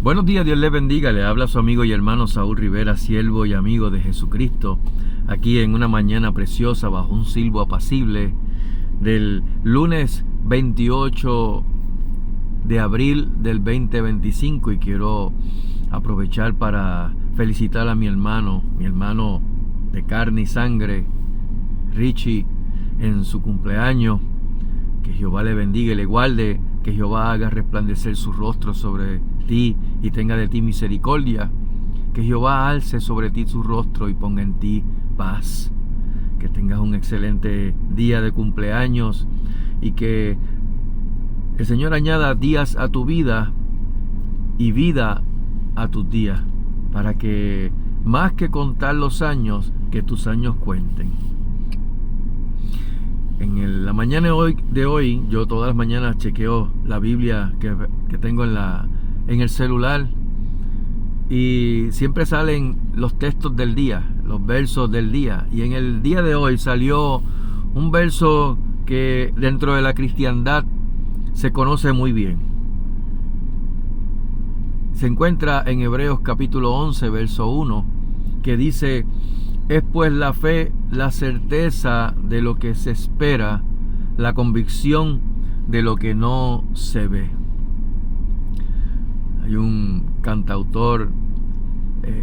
Buenos días, Dios les bendiga. Le habla su amigo y hermano Saúl Rivera, siervo y amigo de Jesucristo, aquí en una mañana preciosa bajo un silbo apacible del lunes 28 de abril del 2025, y quiero aprovechar para felicitar a mi hermano de carne y sangre, Richie, en su cumpleaños. Que Jehová le bendiga y le guarde, que Jehová haga resplandecer su rostro sobre ti y tenga de ti misericordia, que Jehová alce sobre ti su rostro y ponga en ti paz. Que tengas un excelente día de cumpleaños y que el Señor añada días a tu vida y vida a tus días, para que más que contar los años, que tus años cuenten. En la mañana de hoy, yo todas las mañanas chequeo la Biblia que tengo en el celular, y siempre salen los textos del día, los versos del día. Y en el día de hoy salió un verso que dentro de la cristiandad se conoce muy bien. Se encuentra en Hebreos capítulo 11, verso 1, que dice: es pues la fe, la certeza de lo que se espera, la convicción de lo que no se ve. Hay un cantautor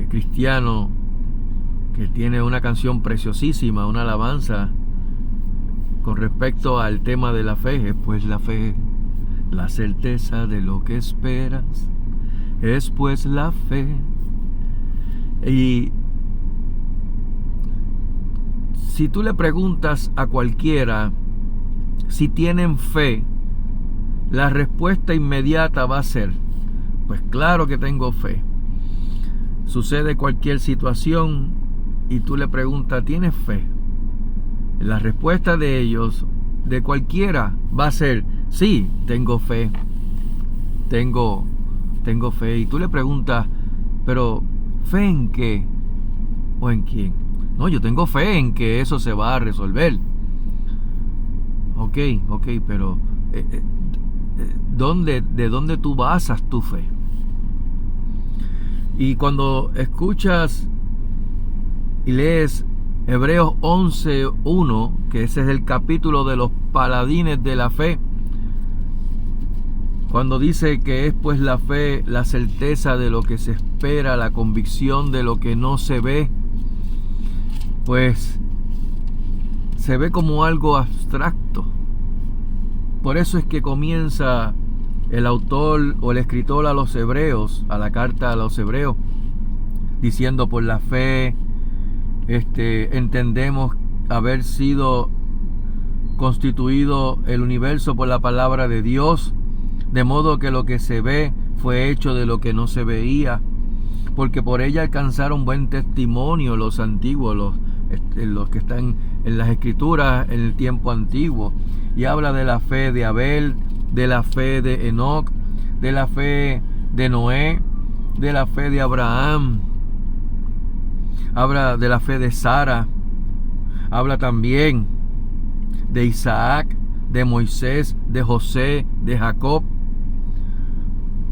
cristiano que tiene una canción preciosísima, una alabanza con respecto al tema de la fe. Es pues la fe, la certeza de lo que esperas, es pues la fe. Y si tú le preguntas a cualquiera si tienen fe, la respuesta inmediata va a ser: pues claro que tengo fe. Sucede cualquier situación y tú le preguntas: ¿tienes fe? La respuesta de ellos, de cualquiera, va a ser: sí, tengo fe. Tengo fe. Y tú le preguntas: ¿pero fe en qué? ¿O en quién? No, yo tengo fe en que eso se va a resolver. Ok, pero ¿de dónde tú basas tu fe? Y cuando escuchas y lees Hebreos 11:1, que ese es el capítulo de los paladines de la fe, cuando dice que es pues la fe, la certeza de lo que se espera, la convicción de lo que no se ve, pues se ve como algo abstracto. Por eso es que comienza el autor o el escritor a los hebreos, a la carta a los hebreos, diciendo: por la fe entendemos haber sido constituido el universo por la palabra de Dios, de modo que lo que se ve fue hecho de lo que no se veía, porque por ella alcanzaron buen testimonio los antiguos, los que están en las escrituras en el tiempo antiguo. Y habla de la fe de Abel, de la fe de Enoc, de la fe de Noé, de la fe de Abraham, habla de la fe de Sara, habla también de Isaac, de Moisés, de José, de Jacob.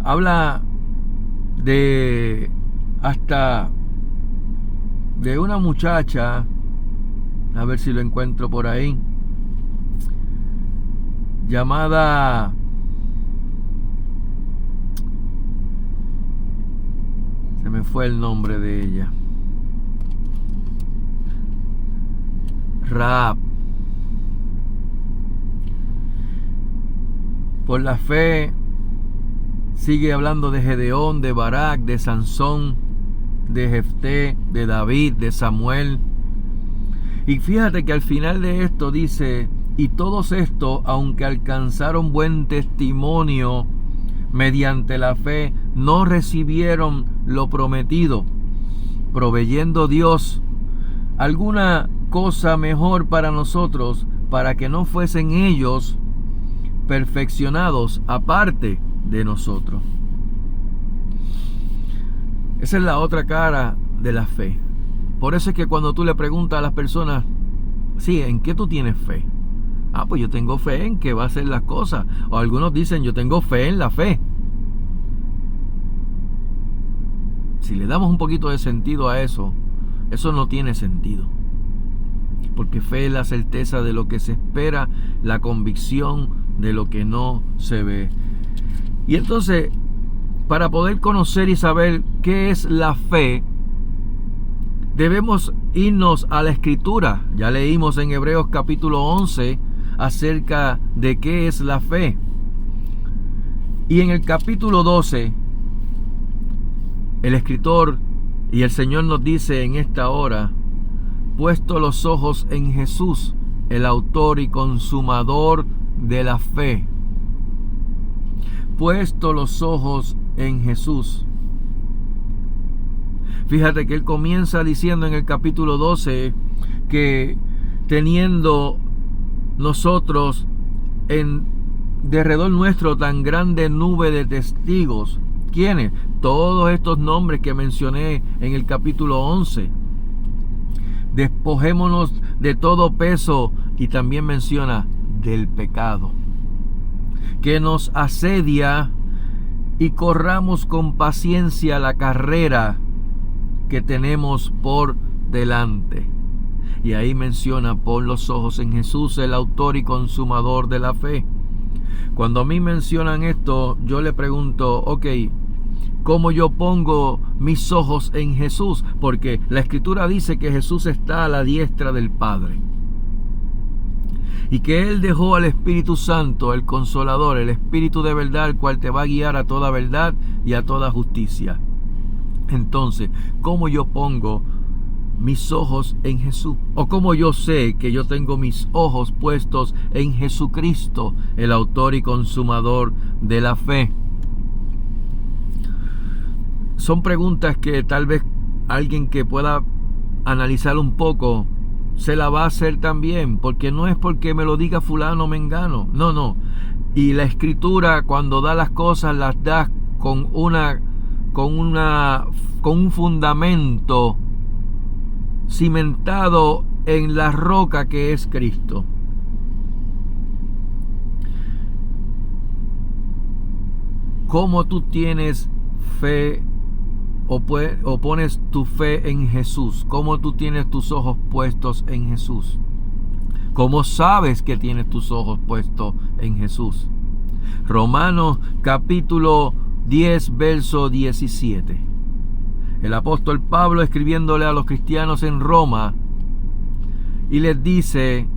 Habla hasta de una muchacha, a ver si lo encuentro por ahí, llamada se me fue el nombre de ella, Rahab. Por la fe sigue hablando de Gedeón, de Barak, de Sansón, de Jefté, de David, de Samuel. Y fíjate que al final de esto dice: y todos estos, aunque alcanzaron buen testimonio mediante la fe, no recibieron lo prometido, proveyendo Dios alguna cosa mejor para nosotros, para que no fuesen ellos perfeccionados aparte de nosotros. Esa es la otra cara de la fe. Por eso es que cuando tú le preguntas a las personas: sí, ¿en qué tú tienes fe? Pues yo tengo fe en que va a hacer las cosas. O algunos dicen: yo tengo fe en la fe. si le damos un poquito de sentido a eso, eso no tiene sentido. Porque fe es la certeza de lo que se espera, la convicción de lo que no se ve. Y entonces, para poder conocer y saber qué es la fe, debemos irnos a la Escritura. Ya leímos en Hebreos capítulo 11 acerca de qué es la fe. Y en el capítulo 12, el escritor y el Señor nos dice en esta hora: puesto los ojos en Jesús, el autor y consumador de la fe. Puesto los ojos en Jesús. Fíjate que él comienza diciendo en el capítulo 12 que teniendo nosotros en derredor nuestro tan grande nube de testigos. ¿Quiénes? Todos estos nombres que mencioné en el capítulo 11. Despojémonos de todo peso, y también menciona del pecado que nos asedia, y corramos con paciencia la carrera que tenemos por delante. Y ahí menciona: pon los ojos en Jesús, el autor y consumador de la fe. Cuando a mí mencionan esto, yo le pregunto, ok, ¿cómo yo pongo mis ojos en Jesús? Porque la Escritura dice que Jesús está a la diestra del Padre, y que Él dejó al Espíritu Santo, el Consolador, el Espíritu de verdad, el cual te va a guiar a toda verdad y a toda justicia. Entonces, ¿cómo yo pongo mis ojos en Jesús? ¿O cómo yo sé que yo tengo mis ojos puestos en Jesucristo, el autor y consumador de la fe? Son preguntas que tal vez alguien que pueda analizar un poco se la va a hacer también, porque no es porque me lo diga fulano o mengano, no. Y la Escritura, cuando da las cosas, las da con un fundamento cimentado en la roca que es Cristo. ¿Cómo tú tienes fe o pones tu fe en Jesús? ¿Cómo tú tienes tus ojos puestos en Jesús? ¿Cómo sabes que tienes tus ojos puestos en Jesús? Romanos capítulo 10, verso 17. El apóstol Pablo, escribiéndole a los cristianos en Roma, y les dice,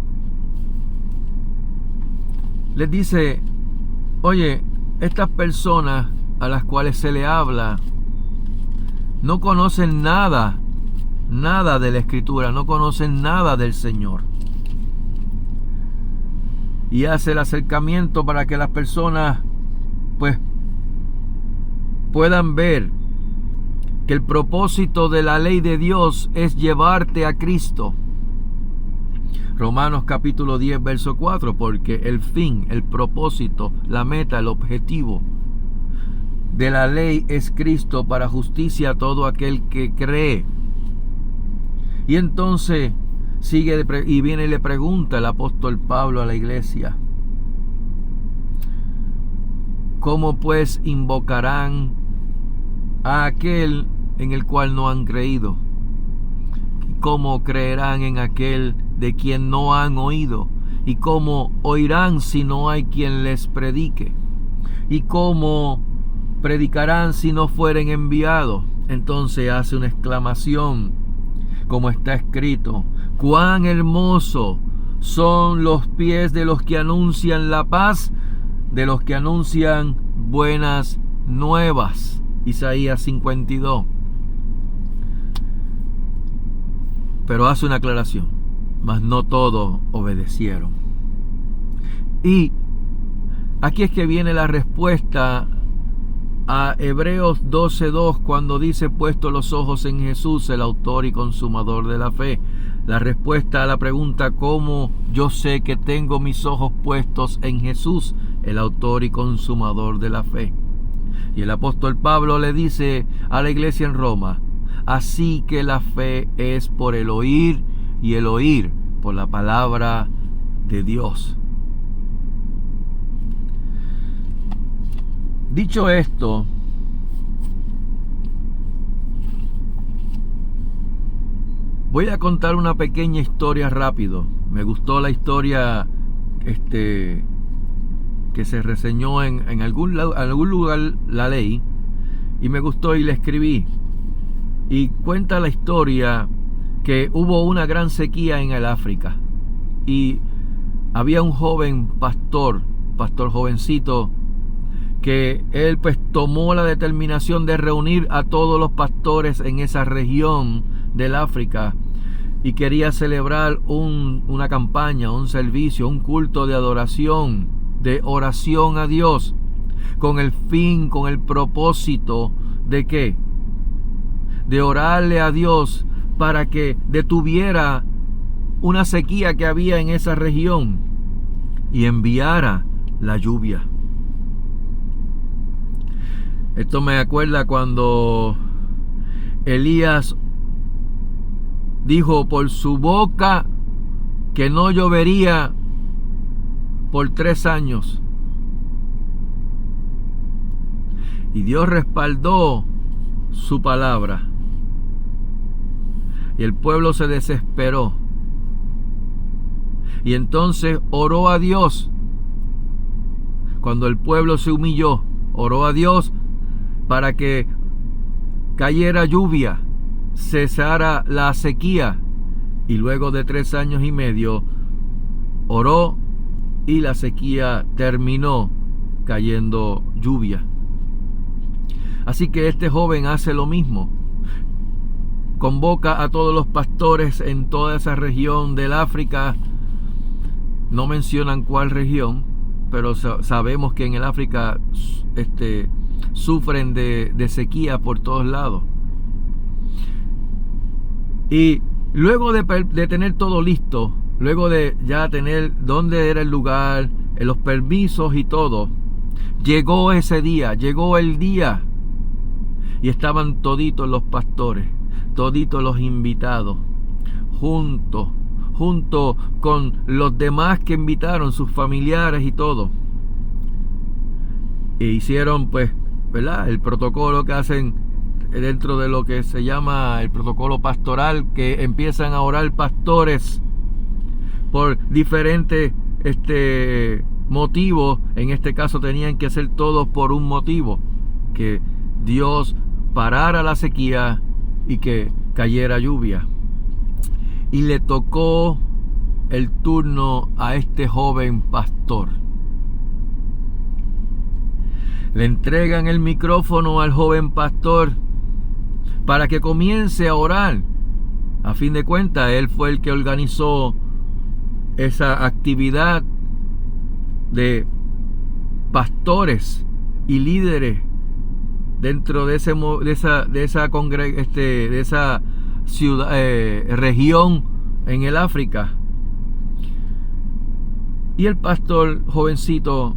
oye, estas personas a las cuales se le habla no conocen nada de la Escritura, no conocen nada del Señor. Y hace el acercamiento para que las personas pues puedan ver que el propósito de la ley de Dios es llevarte a Cristo. Romanos capítulo 10, verso 4, porque el fin, el propósito, la meta, el objetivo de la ley es Cristo para justicia a todo aquel que cree. Y entonces sigue y viene y le pregunta el apóstol Pablo a la iglesia: ¿cómo pues invocarán a aquel en el cual no han creído? ¿Cómo creerán en aquel de quien no han oído? ¿Y cómo oirán si no hay quien les predique? ¿Y cómo predicarán si no fueren enviados? Entonces hace una exclamación, como está escrito: cuán hermoso son los pies de los que anuncian la paz, de los que anuncian buenas nuevas. Isaías 52. Pero hace una aclaración: mas no todos obedecieron. Y aquí es que viene la respuesta a Hebreos 12:2, cuando dice: puesto los ojos en Jesús, el autor y consumador de la fe. La respuesta a la pregunta: ¿cómo yo sé que tengo mis ojos puestos en Jesús, el autor y consumador de la fe? Y el apóstol Pablo le dice a la iglesia en Roma: así que la fe es por el oír, y el oír por la palabra de Dios. Dicho esto, Voy a contar una pequeña historia rápido. Me gustó la historia que se reseñó en algún lugar, la leí, y me gustó y la escribí. Y cuenta la historia que hubo una gran sequía en el África. Y había un joven pastor jovencito, que él pues tomó la determinación de reunir a todos los pastores en esa región del África y quería celebrar una campaña, un servicio, un culto de adoración, de oración a Dios, con el fin, con el propósito de ¿qué? De orarle a Dios para que detuviera una sequía que había en esa región y enviara la lluvia. Esto me acuerda cuando Elías dijo por su boca que no llovería por 3 años. Y Dios respaldó su palabra. Y el pueblo se desesperó. Y entonces oró a Dios. Cuando el pueblo se humilló, oró a Dios para que cayera lluvia, cesara la sequía. Y luego de 3 años y medio, oró y la sequía terminó cayendo lluvia. Así que este joven hace lo mismo. Convoca a todos los pastores en toda esa región del África. No mencionan cuál región, pero sabemos que en el África sufren de sequía por todos lados. Y luego de tener todo listo, luego de ya tener dónde era el lugar, los permisos y todo, llegó ese día, llegó el día, y estaban toditos los pastores, toditos los invitados, junto con los demás que invitaron, sus familiares y todo. E hicieron pues, ¿verdad?, el protocolo que hacen dentro de lo que se llama el protocolo pastoral, que empiezan a orar pastores por diferentes motivos. En este caso tenían que ser todos por un motivo: que Dios parara la sequía y que cayera lluvia. Y le tocó el turno a este joven pastor. Le entregan el micrófono al joven pastor para que comience a orar. A fin de cuentas, él fue el que organizó esa actividad de pastores y líderes dentro de esa ciudad, región en el África. Y el pastor jovencito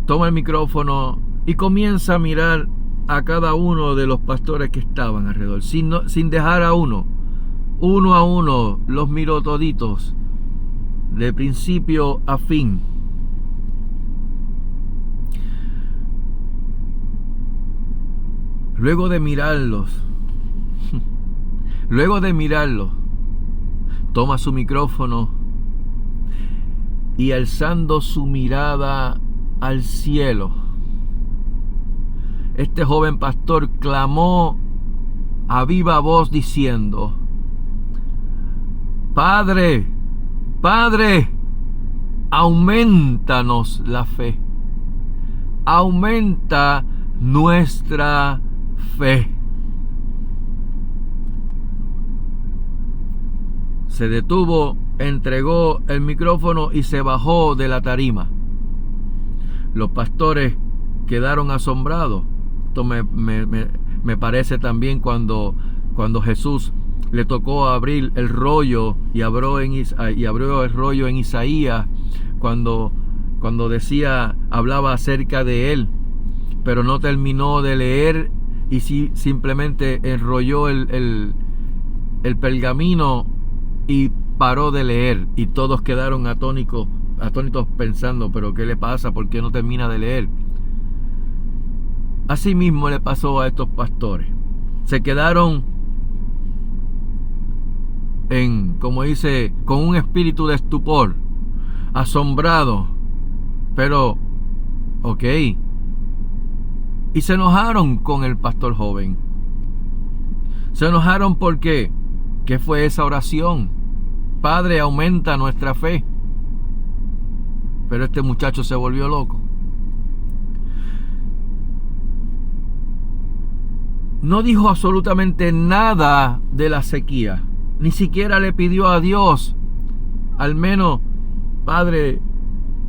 toma el micrófono y comienza a mirar a cada uno de los pastores que estaban alrededor, sin dejar a uno a uno. Los miró toditos, de principio a fin. Luego de mirarlos, toma su micrófono y, alzando su mirada al cielo, este joven pastor clamó a viva voz diciendo: Padre, aumentanos la fe, aumenta nuestra fe. Se detuvo, entregó el micrófono y se bajó de la tarima. Los pastores quedaron asombrados. Esto me parece también cuando Jesús le tocó abrir el rollo y abrió el rollo en Isaías, cuando hablaba acerca de él, pero no terminó de leer y simplemente enrolló el pergamino y paró de leer, y todos quedaron atónitos pensando: ¿pero qué le pasa? ¿Por qué no termina de leer? Así mismo le pasó a estos pastores. Se quedaron como dice, con un espíritu de estupor, asombrado. Pero, ok. Y se enojaron con el pastor joven. Se enojaron porque, ¿qué fue esa oración? Padre, aumenta nuestra fe. Pero este muchacho se volvió loco. No dijo absolutamente nada de la sequía. Ni siquiera le pidió a Dios, al menos, Padre,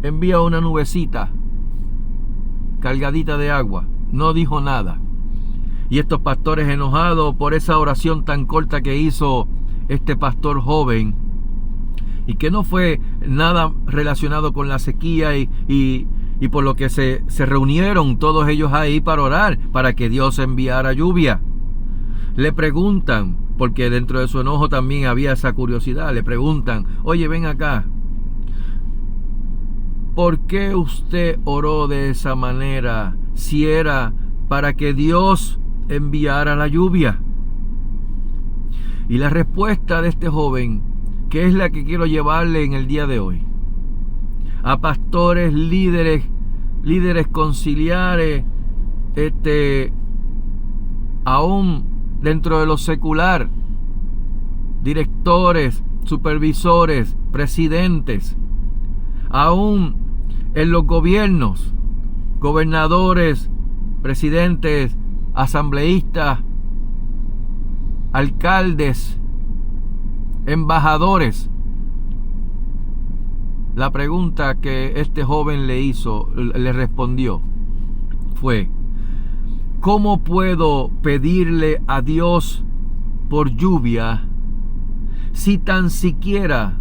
envía una nubecita cargadita de agua. No dijo nada. Y estos pastores, enojados por esa oración tan corta que hizo este pastor joven, y que no fue nada relacionado con la sequía, y por lo que se reunieron todos ellos ahí para orar, para que Dios enviara lluvia. Le preguntan, porque dentro de su enojo también había esa curiosidad, le preguntan, oye, ven acá, ¿por qué usted oró de esa manera si era para que Dios enviara la lluvia? Y la respuesta de este joven, que es la que quiero llevarle en el día de hoy, a pastores, líderes conciliares, aún dentro de lo secular, directores, supervisores, presidentes, aún en los gobiernos, gobernadores, presidentes, asambleístas, alcaldes, embajadores. La pregunta que este joven le respondió fue: ¿cómo puedo pedirle a Dios por lluvia si tan siquiera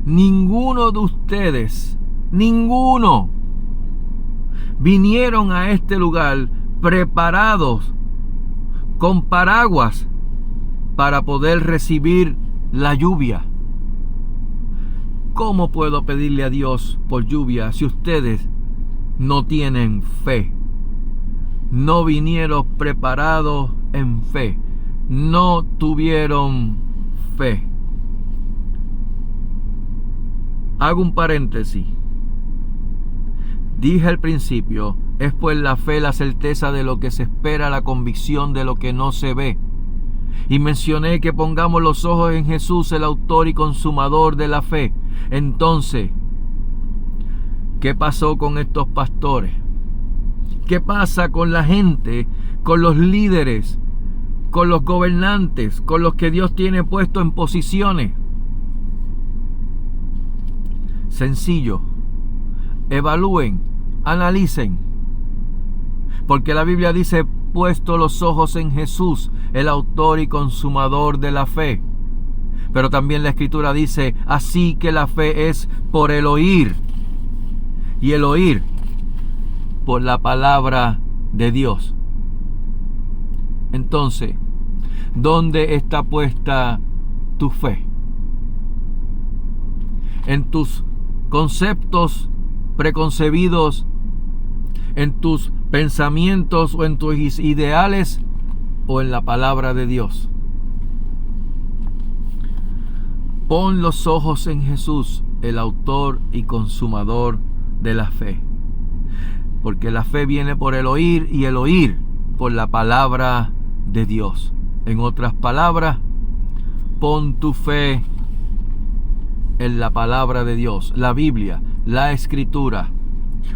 ninguno de ustedes, ninguno, vinieron a este lugar preparados con paraguas para poder recibir la lluvia? ¿Cómo puedo pedirle a Dios por lluvia si ustedes no tienen fe? No vinieron preparados en fe. No tuvieron fe. Hago un paréntesis. Dije al principio, es pues la fe la certeza de lo que se espera, la convicción de lo que no se ve. Y mencioné que pongamos los ojos en Jesús, el autor y consumador de la fe. Entonces, ¿qué pasó con estos pastores? ¿Qué pasa con la gente, con los líderes, con los gobernantes, con los que Dios tiene puesto en posiciones? Sencillo. Evalúen, analicen. Porque la Biblia dice, puesto los ojos en Jesús, el autor y consumador de la fe. Pero también la Escritura dice, así que la fe es por el oír. Y el oír por la palabra de Dios. Entonces, ¿dónde está puesta tu fe? ¿En tus conceptos preconcebidos, en tus pensamientos o en tus ideales, o en la palabra de Dios? Pon los ojos en Jesús, el autor y consumador de la fe. Porque la fe viene por el oír y el oír por la palabra de Dios. En otras palabras, pon tu fe en la palabra de Dios, la Biblia, la Escritura.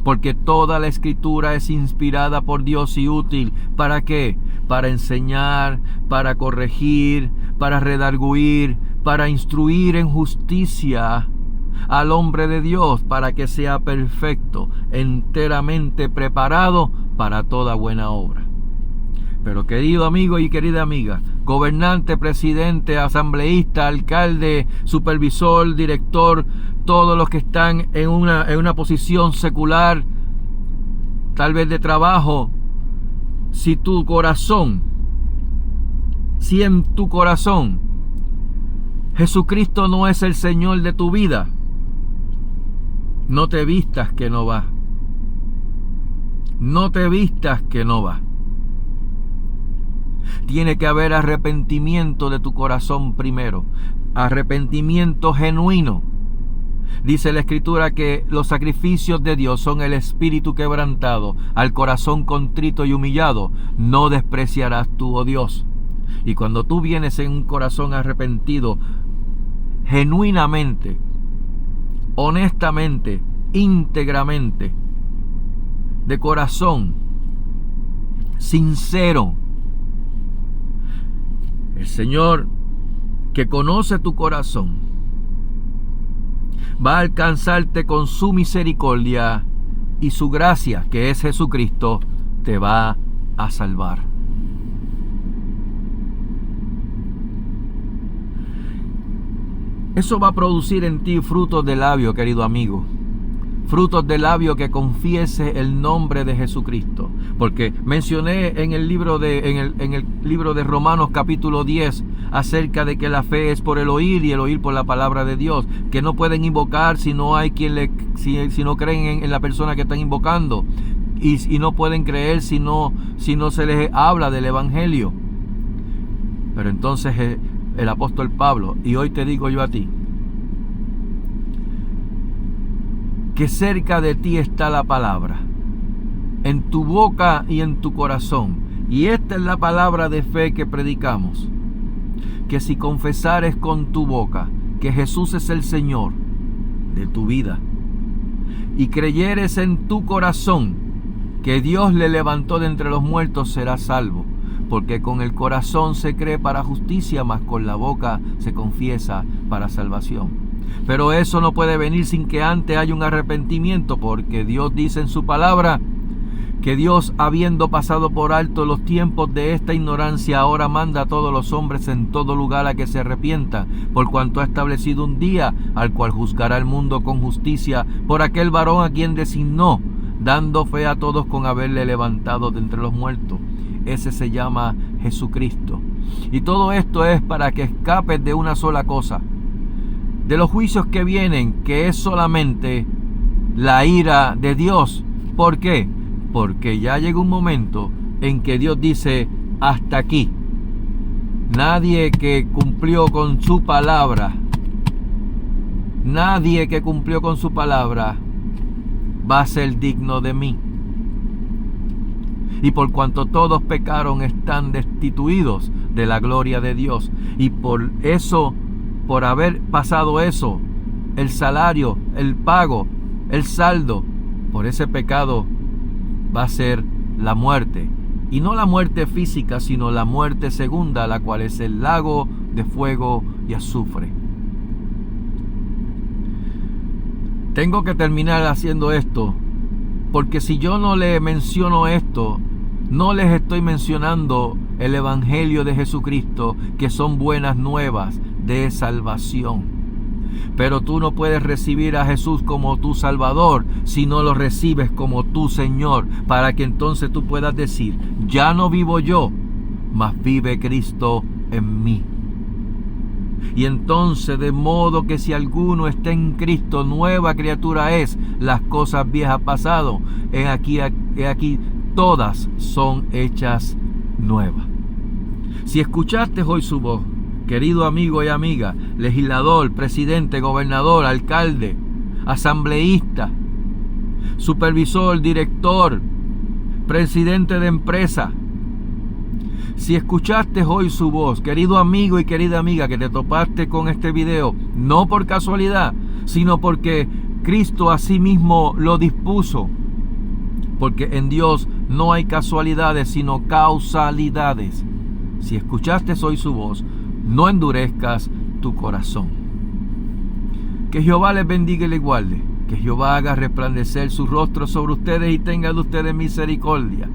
Porque toda la Escritura es inspirada por Dios y útil. ¿Para qué? Para enseñar, para corregir, para redarguir, para instruir en justicia al hombre de Dios, para que sea perfecto, enteramente preparado para toda buena obra. Pero querido amigo y querida amiga, gobernante, presidente, asambleísta, alcalde, supervisor, director, todos los que están en una posición secular, tal vez de trabajo, si en tu corazón Jesucristo no es el Señor de tu vida, no te vistas que no va. No te vistas que no va. Tiene que haber arrepentimiento de tu corazón primero. arrepentimiento genuino. Dice la Escritura que los sacrificios de Dios son el espíritu quebrantado, al corazón contrito y humillado, no despreciarás tú, oh Dios. Y cuando tú vienes en un corazón arrepentido, genuinamente, honestamente, íntegramente, de corazón, sincero, el Señor, que conoce tu corazón, va a alcanzarte con su misericordia y su gracia, que es Jesucristo, te va a salvar. Eso va a producir en ti frutos de labio, querido amigo. Frutos de labio que confiese el nombre de Jesucristo. Porque mencioné en el libro de Romanos capítulo 10 acerca de que la fe es por el oír y el oír por la palabra de Dios. Que no pueden invocar si no hay si no creen en la persona que están invocando. Y no pueden creer si no se les habla del Evangelio. Pero entonces el apóstol Pablo, y hoy te digo yo a ti, que cerca de ti está la palabra, en tu boca y en tu corazón. Y esta es la palabra de fe que predicamos, que si confesares con tu boca que Jesús es el Señor de tu vida, y creyeres en tu corazón que Dios le levantó de entre los muertos, serás salvo. Porque con el corazón se cree para justicia, mas con la boca se confiesa para salvación. Pero eso no puede venir sin que antes haya un arrepentimiento, porque Dios dice en su palabra que Dios, habiendo pasado por alto los tiempos de esta ignorancia, ahora manda a todos los hombres en todo lugar a que se arrepientan, por cuanto ha establecido un día al cual juzgará el mundo con justicia por aquel varón a quien designó, dando fe a todos con haberle levantado de entre los muertos. Ese se llama Jesucristo. Y todo esto es para que escapes de una sola cosa, de los juicios que vienen, que es solamente la ira de Dios. ¿Por qué? Porque ya llega un momento en que Dios dice: hasta aquí. Nadie que cumplió con su palabra, va a ser digno de mí. Y por cuanto todos pecaron, están destituidos de la gloria de Dios. Y por eso, por haber pasado eso, el salario, el pago, el saldo por ese pecado va a ser la muerte. Y no la muerte física, sino la muerte segunda, la cual es el lago de fuego y azufre. Tengo que terminar haciendo esto, porque si yo no le menciono esto, no les estoy mencionando el Evangelio de Jesucristo, que son buenas nuevas de salvación. Pero tú no puedes recibir a Jesús como tu Salvador si no lo recibes como tu Señor, para que entonces tú puedas decir: ya no vivo yo, mas vive Cristo en mí. Y entonces, de modo que si alguno está en Cristo, nueva criatura es, las cosas viejas pasado, he aquí todas son hechas nuevas. Si escuchaste hoy su voz, querido amigo y amiga, legislador, presidente, gobernador, alcalde, asambleísta, supervisor, director, presidente de empresa, si escuchaste hoy su voz, querido amigo y querida amiga, que te topaste con este video, no por casualidad, sino porque Cristo asimismo lo dispuso, porque en Dios no hay casualidades, sino causalidades. Si escuchaste hoy su voz, no endurezcas tu corazón. Que Jehová les bendiga y les guarde. Que Jehová haga resplandecer su rostro sobre ustedes y tenga de ustedes misericordia.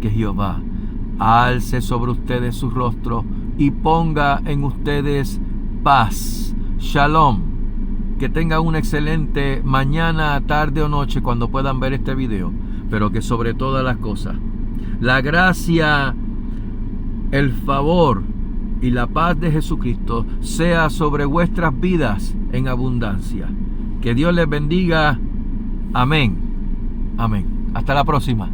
Que Jehová alce sobre ustedes su rostro y ponga en ustedes paz. Shalom. Que tengan una excelente mañana, tarde o noche cuando puedan ver este video. Pero que sobre todas las cosas, la gracia, el favor y la paz de Jesucristo sea sobre vuestras vidas en abundancia. Que Dios les bendiga. Amén. Amén. Hasta la próxima.